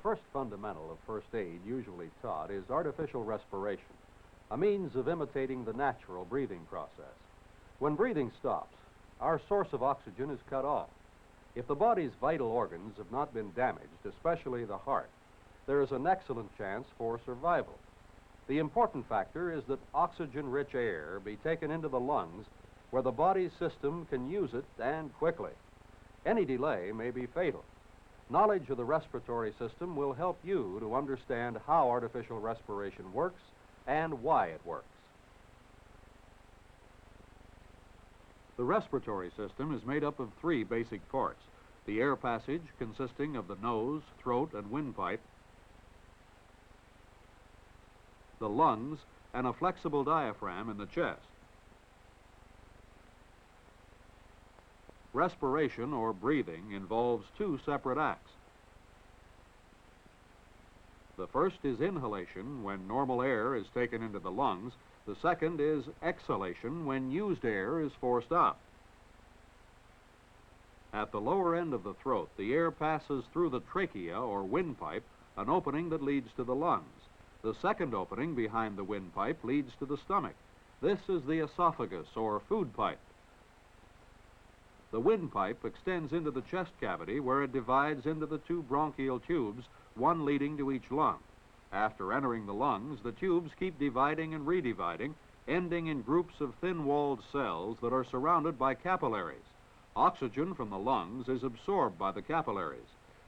first fundamental of first aid usually taught is artificial respiration, a means of imitating the natural breathing process. When breathing stops, our source of oxygen is cut off. If the body's vital organs have not been damaged, especially the heart, there is an excellent chance for survival. The important factor is that oxygen-rich air be taken into the lungs where the body's system can use it, and quickly. Any delay may be fatal. Knowledge of the respiratory system will help you to understand how artificial respiration works and why it works. The respiratory system is made up of three basic parts: the air passage, consisting of the nose, throat, and windpipe; the lungs, and a flexible diaphragm in the chest. Respiration, or breathing, involves two separate acts. The first is inhalation, when normal air is taken into the lungs. The second is exhalation, when used air is forced out. At the lower end of the throat, the air passes through the trachea, or windpipe, an opening that leads to the lungs. The second opening behind the windpipe leads to the stomach. This is the esophagus, or food pipe. The windpipe extends into the chest cavity, where it divides into the two bronchial tubes, one leading to each lung. After entering the lungs, the tubes keep dividing and redividing, ending in groups of thin-walled cells that are surrounded by capillaries. Oxygen from the lungs is absorbed by the capillaries.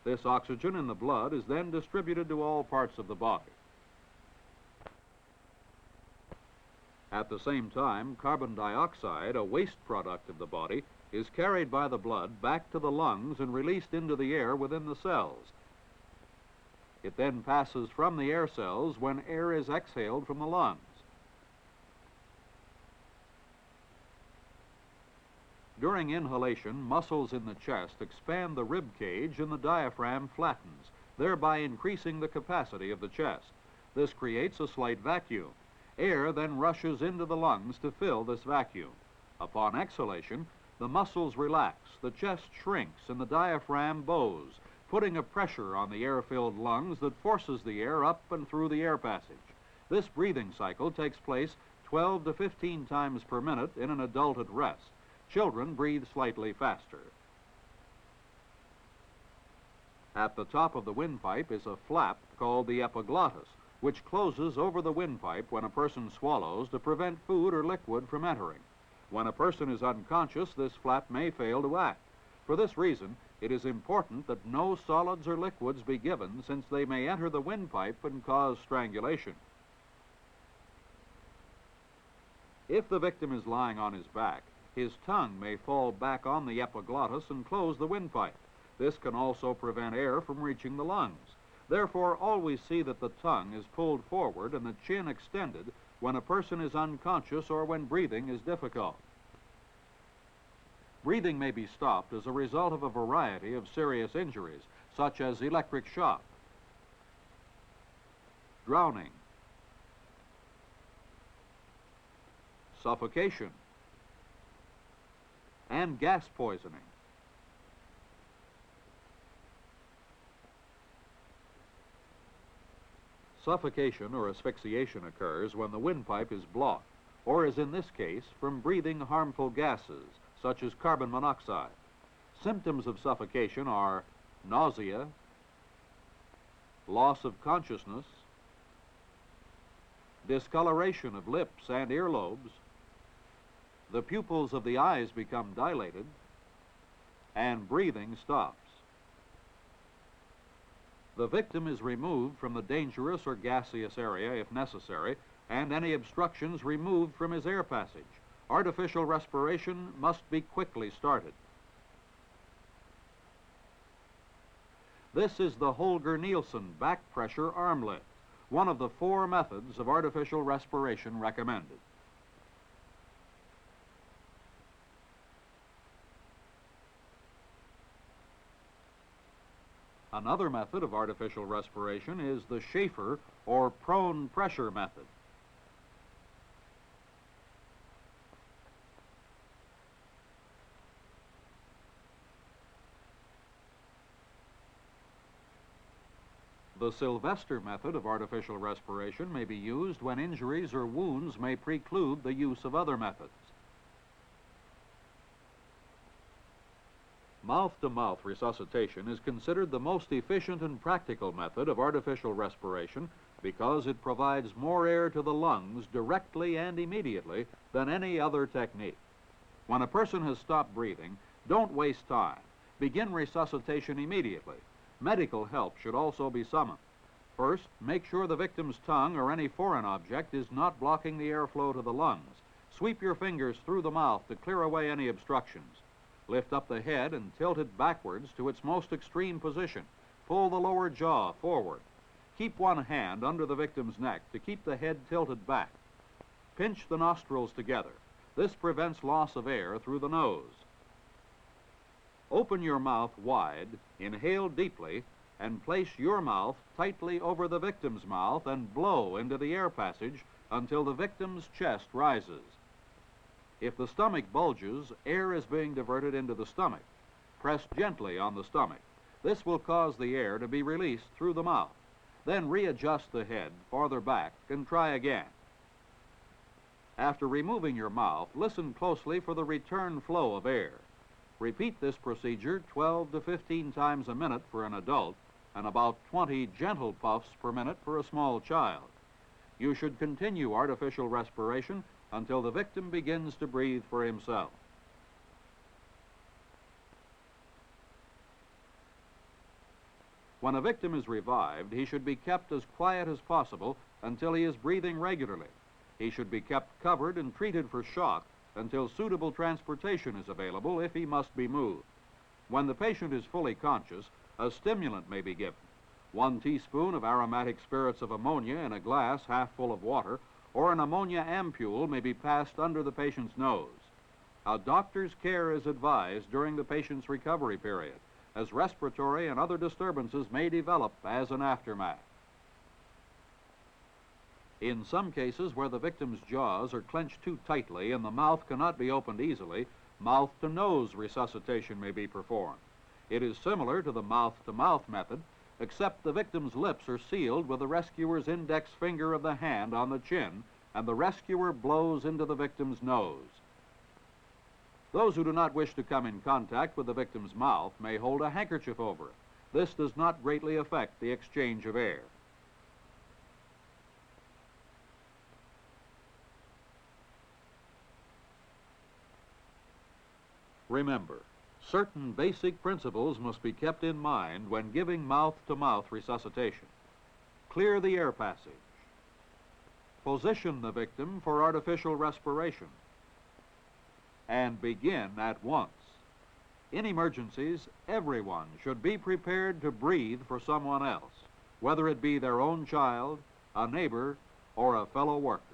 This oxygen in the blood is then distributed to all parts of the body. At the same time, carbon dioxide, a waste product of the body, is carried by the blood back to the lungs and released into the air within the cells. It then passes from the air cells when air is exhaled from the lungs. During inhalation, muscles in the chest expand the rib cage and the diaphragm flattens, thereby increasing the capacity of the chest. This creates a slight vacuum. Air then rushes into the lungs to fill this vacuum. Upon exhalation, the muscles relax, the chest shrinks, and the diaphragm bows, putting a pressure on the air-filled lungs that forces the air up and through the air passage. This breathing cycle takes place 12 to 15 times per minute in an adult at rest. Children breathe slightly faster. At the top of the windpipe is a flap called the epiglottis, which closes over the windpipe when a person swallows to prevent food or liquid from entering. When a person is unconscious, this flap may fail to act. For this reason, it is important that no solids or liquids be given, since they may enter the windpipe and cause strangulation. If the victim is lying on his back, his tongue may fall back on the epiglottis and close the windpipe. This can also prevent air from reaching the lungs. Therefore, always see that the tongue is pulled forward and the chin extended when a person is unconscious or when breathing is difficult. Breathing may be stopped as a result of a variety of serious injuries, such as electric shock, drowning, suffocation, and gas poisoning. Suffocation or asphyxiation occurs when the windpipe is blocked, or as in this case, from breathing harmful gases, such as carbon monoxide. Symptoms of suffocation are nausea, loss of consciousness, discoloration of lips and earlobes, the pupils of the eyes become dilated, and breathing stops. The victim is removed from the dangerous or gaseous area if necessary, and any obstructions removed from his air passage. Artificial respiration must be quickly started. This is the Holger-Nielsen back pressure arm lift, one of the 4 methods of artificial respiration recommended. Another method of artificial respiration is the Schaefer or prone pressure method. The Sylvester method of artificial respiration may be used when injuries or wounds may preclude the use of other methods. Mouth-to-mouth resuscitation is considered the most efficient and practical method of artificial respiration because it provides more air to the lungs directly and immediately than any other technique. When a person has stopped breathing, don't waste time. Begin resuscitation immediately. Medical help should also be summoned. First, make sure the victim's tongue or any foreign object is not blocking the airflow to the lungs. Sweep your fingers through the mouth to clear away any obstructions. Lift up the head and tilt it backwards to its most extreme position. Pull the lower jaw forward. Keep one hand under the victim's neck to keep the head tilted back. Pinch the nostrils together. This prevents loss of air through the nose. Open your mouth wide, inhale deeply, and place your mouth tightly over the victim's mouth and blow into the air passage until the victim's chest rises. If the stomach bulges, air is being diverted into the stomach. Press gently on the stomach. This will cause the air to be released through the mouth. Then readjust the head farther back and try again. After removing your mouth, listen closely for the return flow of air. Repeat this procedure 12 to 15 times a minute for an adult and about 20 gentle puffs per minute for a small child. You should continue artificial respiration until the victim begins to breathe for himself. When a victim is revived, he should be kept as quiet as possible until he is breathing regularly. He should be kept covered and treated for shock until suitable transportation is available if he must be moved. When the patient is fully conscious, a stimulant may be given. 1 teaspoon of aromatic spirits of ammonia in a glass half full of water, or an ammonia ampule may be passed under the patient's nose. A doctor's care is advised during the patient's recovery period, as respiratory and other disturbances may develop as an aftermath. In some cases where the victim's jaws are clenched too tightly and the mouth cannot be opened easily, mouth-to-nose resuscitation may be performed. It is similar to the mouth-to-mouth method, except the victim's lips are sealed with the rescuer's index finger of the hand on the chin, and the rescuer blows into the victim's nose. Those who do not wish to come in contact with the victim's mouth may hold a handkerchief over it. This does not greatly affect the exchange of air. Remember, certain basic principles must be kept in mind when giving mouth-to-mouth resuscitation. Clear the air passage. Position the victim for artificial respiration. And begin at once. In emergencies, everyone should be prepared to breathe for someone else, whether it be their own child, a neighbor, or a fellow worker.